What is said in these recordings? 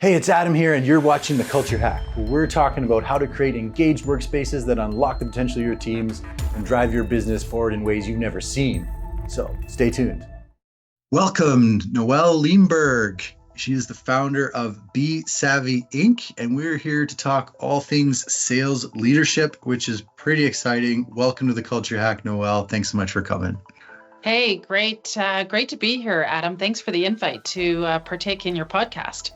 Hey, it's Adam here, and you're watching The Culture Hack, where we're talking about how to create engaged workspaces that unlock the potential of your teams and drive your business forward in ways you've never seen. So stay tuned. Welcome, Noelle Leemburg. She is the founder of bSavvy Inc., and we're here to talk all things sales leadership, which is pretty exciting. Welcome to The Culture Hack, Noelle. Thanks so much for coming. Hey, great to be here, Adam. Thanks for the invite to partake in your podcast.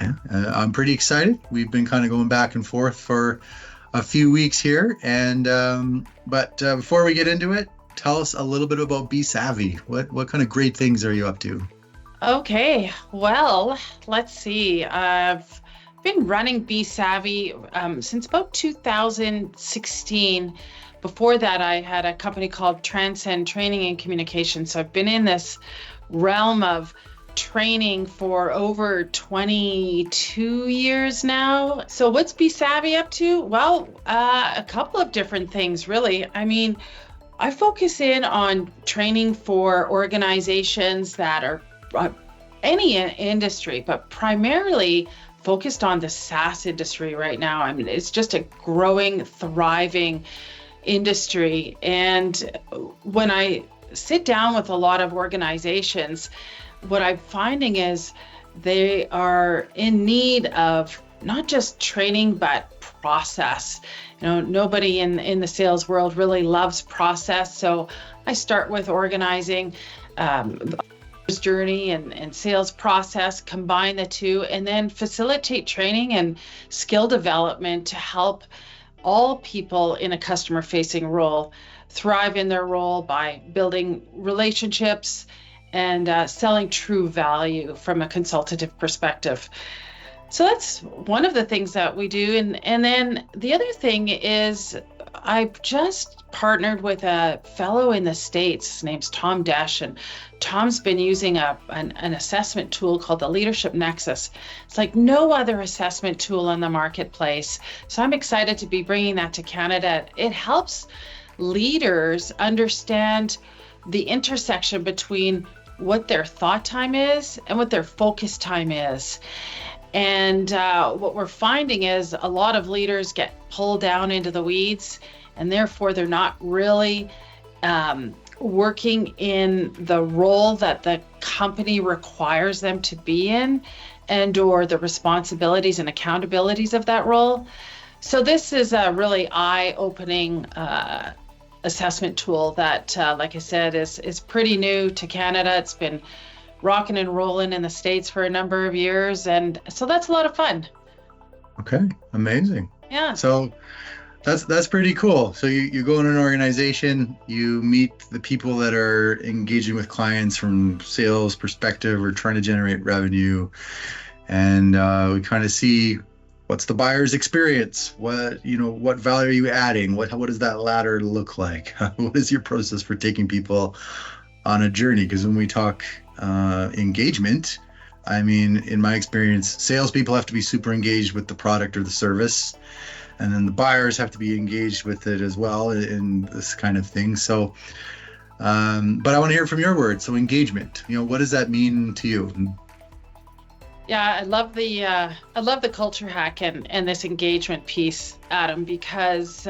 Yeah, I'm pretty excited. We've been kind of going back and forth for a few weeks here. But before we get into it, tell us a little bit about bSavvy. What kind of great things are you up to? Okay, well, let's see. I've been running bSavvy since about 2016. Before that, I had a company called Transcend Training and Communication. So I've been in this realm of training for over 22 years now. So what's bSavvy up to? Well, a couple of different things, really. I mean, I focus in on training for organizations that are any industry, but primarily focused on the SaaS industry right now. I mean, it's just a growing, thriving industry. And when I sit down with a lot of organizations, what I'm finding is they are in need of not just training, but process. You know, nobody in the sales world really loves process. So I start with organizing journey and sales process, combine the two, and then facilitate training and skill development to help all people in a customer-facing role thrive in their role by building relationships and selling true value from a consultative perspective. So that's one of the things that we do. And then the other thing is I've just partnered with a fellow in the States. His name's Tom Desch, and Tom's been using an assessment tool called the Leadership Nexus. It's like no other assessment tool in the marketplace. So I'm excited to be bringing that to Canada. It helps leaders understand the intersection between what their thought time is and what their focus time is. And what we're finding is a lot of leaders get pulled down into the weeds, and therefore they're not really working in the role that the company requires them to be in, and or the responsibilities and accountabilities of that role. So this is a really eye-opening assessment tool that, like I said, is pretty new to Canada. It's been rocking and rolling in the States for a number of years, and so that's a lot of fun. Okay, amazing. Yeah. So that's pretty cool. So you go in an organization, you meet the people that are engaging with clients from sales perspective or trying to generate revenue, and we kind of see what's the buyer's experience, what value are you adding, what does that ladder look like, what is your process for taking people on a journey? Because when we talk engagement, I mean, in my experience, salespeople have to be super engaged with the product or the service, and then the buyers have to be engaged with it as well in this kind of thing. So, but I want to hear from your words. So engagement, what does that mean to you? Yeah, I love the culture hack and this engagement piece, Adam, because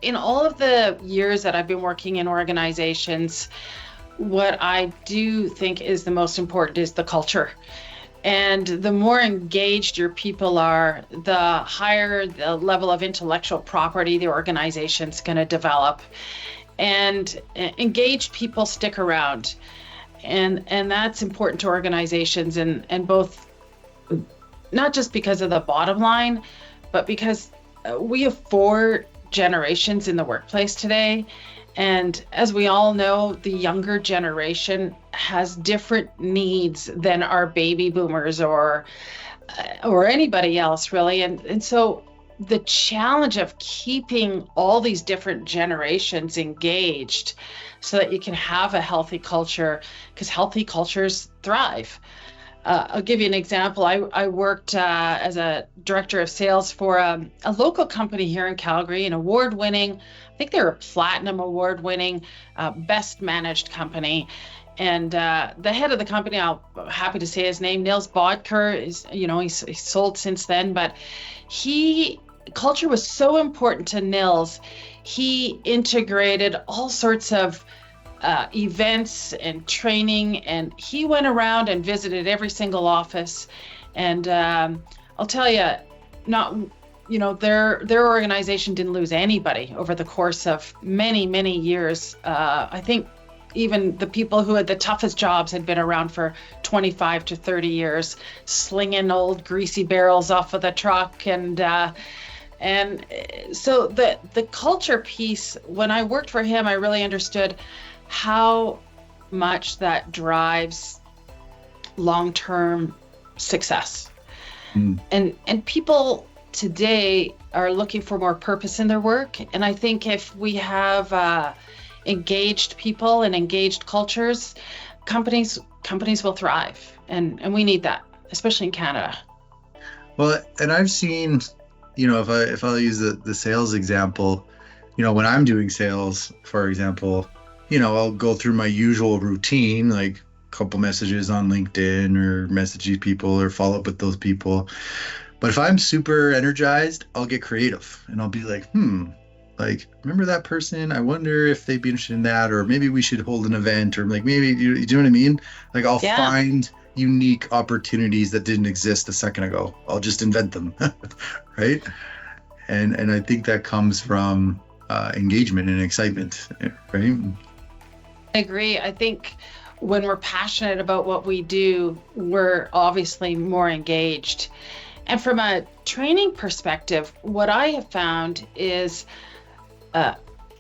in all of the years that I've been working in organizations, what I do think is the most important is the culture. And the more engaged your people are, the higher the level of intellectual property the organization's going to develop. And engaged people stick around. And that's important to organizations, and both, not just because of the bottom line, but because we have 4 generations in the workplace today. And as we all know, the younger generation has different needs than our baby boomers or anybody else, really. And so the challenge of keeping all these different generations engaged so that you can have a healthy culture, because healthy cultures thrive. I'll give you an example. I worked as a director of sales for a local company here in Calgary, an award-winning, I think they're a platinum award-winning, best managed company. And the head of the company, I'm happy to say his name, Nils Bodker, is, he's sold since then, but culture was so important to Nils. He integrated all sorts of events and training, and he went around and visited every single office. And I'll tell you, their organization didn't lose anybody over the course of many, many years. I think even the people who had the toughest jobs had been around for 25 to 30 years, slinging old greasy barrels off of the truck. And so the culture piece, when I worked for him, I really understood how much that drives long-term success. And people today are looking for more purpose in their work. And I think if we have engaged people and engaged cultures, companies will thrive. And we need that, especially in Canada. Well, and I've seen, if I'll use the sales example, when I'm doing sales, for example, I'll go through my usual routine, like a couple messages on LinkedIn or messaging people or follow up with those people. But if I'm super energized, I'll get creative and I'll be like, like, remember that person? I wonder if they'd be interested in that, or maybe we should hold an event, or like maybe, you know what I mean? Like I'll find unique opportunities that didn't exist a second ago. I'll just invent them, right? And I think that comes from engagement and excitement, right? I agree. I think when we're passionate about what we do, we're obviously more engaged. And from a training perspective, what I have found is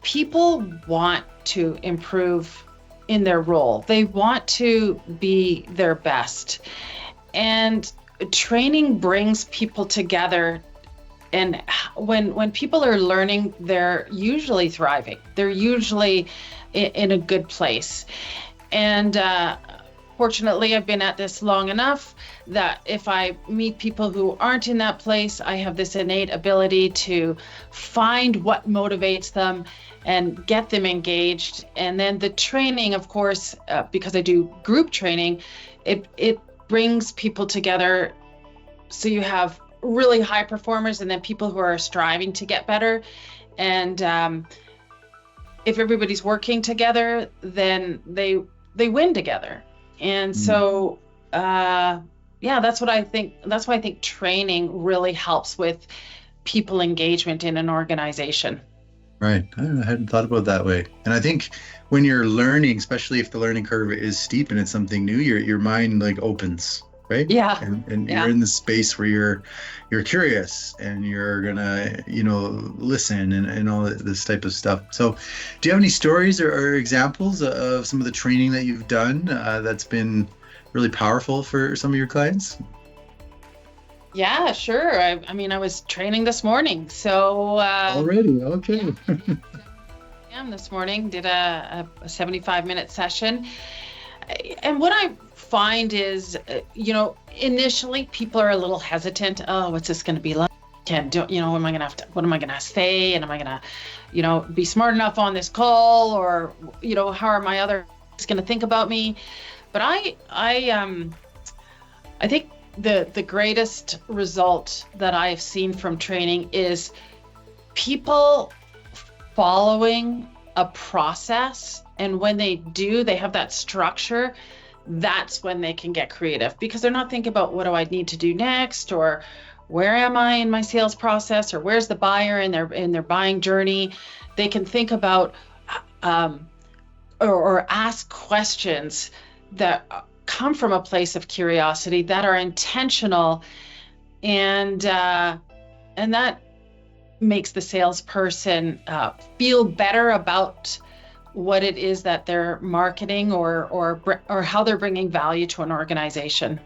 people want to improve in their role. They want to be their best. And training brings people together. And when people are learning, they're usually thriving. They're usually in a good place. And fortunately, I've been at this long enough that if I meet people who aren't in that place, I have this innate ability to find what motivates them and get them engaged. And then the training, of course, because I do group training, it brings people together. So you have really high performers and then people who are striving to get better. And if everybody's working together, then they win together. And so, that's what I think. That's why I think training really helps with people engagement in an organization. Right. I hadn't thought about it that way. And I think when you're learning, especially if the learning curve is steep and it's something new, your mind like opens, right? Yeah. And you're in the space where you're curious and you're gonna, listen and all this type of stuff. So do you have any stories or examples of some of the training that you've done that's been really powerful for some of your clients? Sure. I was training this morning. So already, okay. This morning did a 75-minute session. And what I find is, initially people are a little hesitant. Oh, what's this going to be like? What am I going to say? And am I going to, be smart enough on this call? Or, how are my others going to think about me? But I think the greatest result that I've seen from training is people following a process. And when they do, they have that structure. That's when they can get creative, because they're not thinking about what do I need to do next, or where am I in my sales process, or where's the buyer in their buying journey. They can think about or ask questions that come from a place of curiosity, that are intentional, and that makes the salesperson feel better about what it is that they're marketing or how they're bringing value to an organization.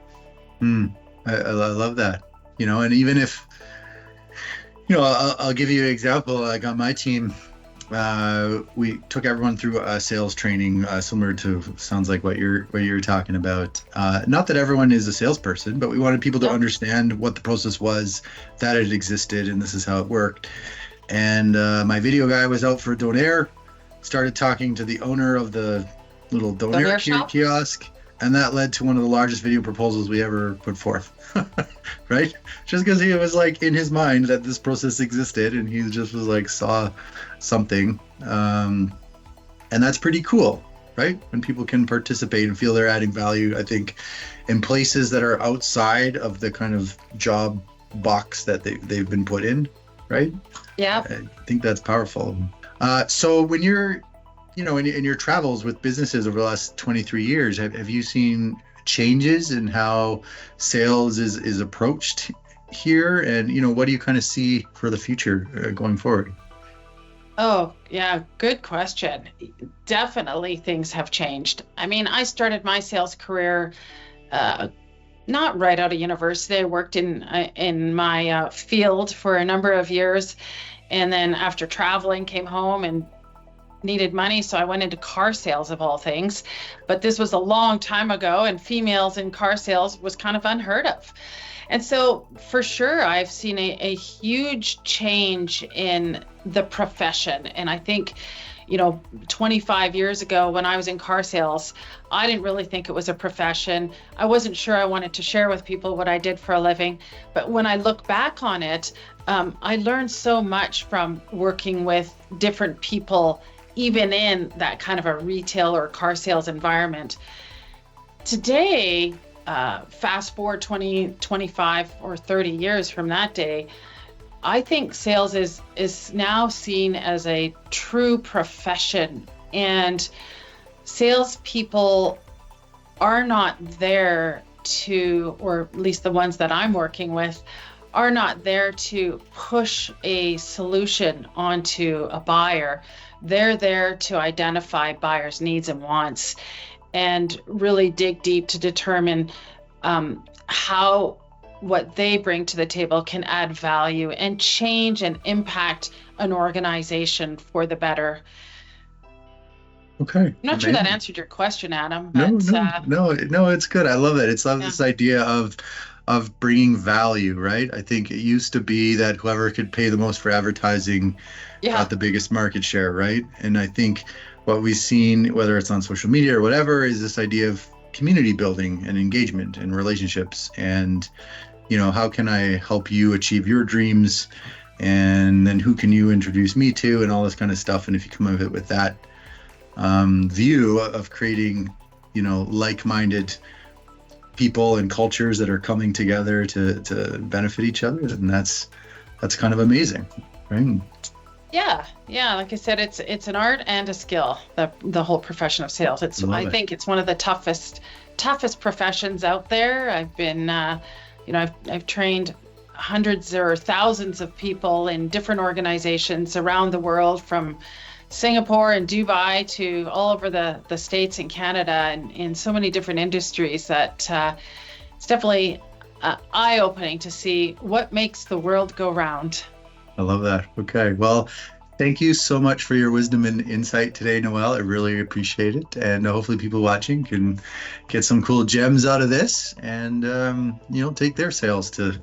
I love that. And even if, I'll give you an example. Like on my team, we took everyone through a sales training similar to, sounds like what you're talking about. Not that everyone is a salesperson, but we wanted people to understand what the process was, that it existed, and this is how it worked. And my video guy was out for a donaire, started talking to the owner of the little Don't donor hear shop. kiosk, and that led to one of the largest video proposals we ever put forth. Right? Just because he was like in his mind that this process existed, and he just was like saw something, and that's pretty cool, right? When people can participate and feel they're adding value, I think, in places that are outside of the kind of job box that they've been put in, right? Yeah. I think that's powerful. So when you're, in your travels with businesses over the last 23 years, have you seen changes in how sales is approached here? And, what do you kind of see for the future going forward? Oh, yeah, good question. Definitely things have changed. I mean, I started my sales career not right out of university. I worked in my field for a number of years, and then after traveling, came home and needed money, so I went into car sales of all things. But this was a long time ago, and females in car sales was kind of unheard of. And so for sure, I've seen a huge change in the profession. And I think, 25 years ago when I was in car sales, I didn't really think it was a profession. I wasn't sure I wanted to share with people what I did for a living. But when I look back on it, I learned so much from working with different people, even in that kind of a retail or car sales environment. Today, fast forward 20, 25 or 30 years from that day, I think sales is now seen as a true profession, and salespeople are not there to, or at least the ones that I'm working with, are not there to push a solution onto a buyer. They're there to identify buyers' needs and wants and really dig deep to determine how what they bring to the table can add value and change and impact an organization for the better. Okay. I'm not sure that answered your question, Adam. No, But, no, it's good. I love it. It's yeah. this idea of bringing value, right? I think it used to be that whoever could pay the most for advertising got the biggest market share, right? And I think what we've seen, whether it's on social media or whatever, is this idea of community building and engagement and relationships. And, how can I help you achieve your dreams? And then who can you introduce me to, and all this kind of stuff. And if you come of it with that view of creating, like-minded people and cultures that are coming together to benefit each other, and that's kind of amazing, right? Yeah. Like I said, it's an art and a skill. The whole profession of sales. I think it's one of the toughest professions out there. I've been, I've trained hundreds or thousands of people in different organizations around the world, from Singapore and Dubai to all over the States and Canada, and in so many different industries that it's definitely eye-opening to see what makes the world go round. I love that. Okay. Well, thank you so much for your wisdom and insight today, Noelle. I really appreciate it. And hopefully people watching can get some cool gems out of this and, take their sales to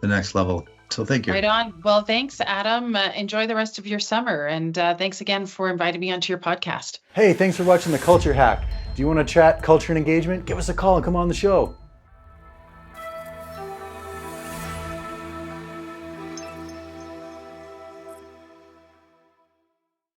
the next level. So thank you. Right on. Well, thanks, Adam. Enjoy the rest of your summer. And thanks again for inviting me onto your podcast. Hey, thanks for watching The Culture Hack. Do you want to chat culture and engagement? Give us a call and come on the show.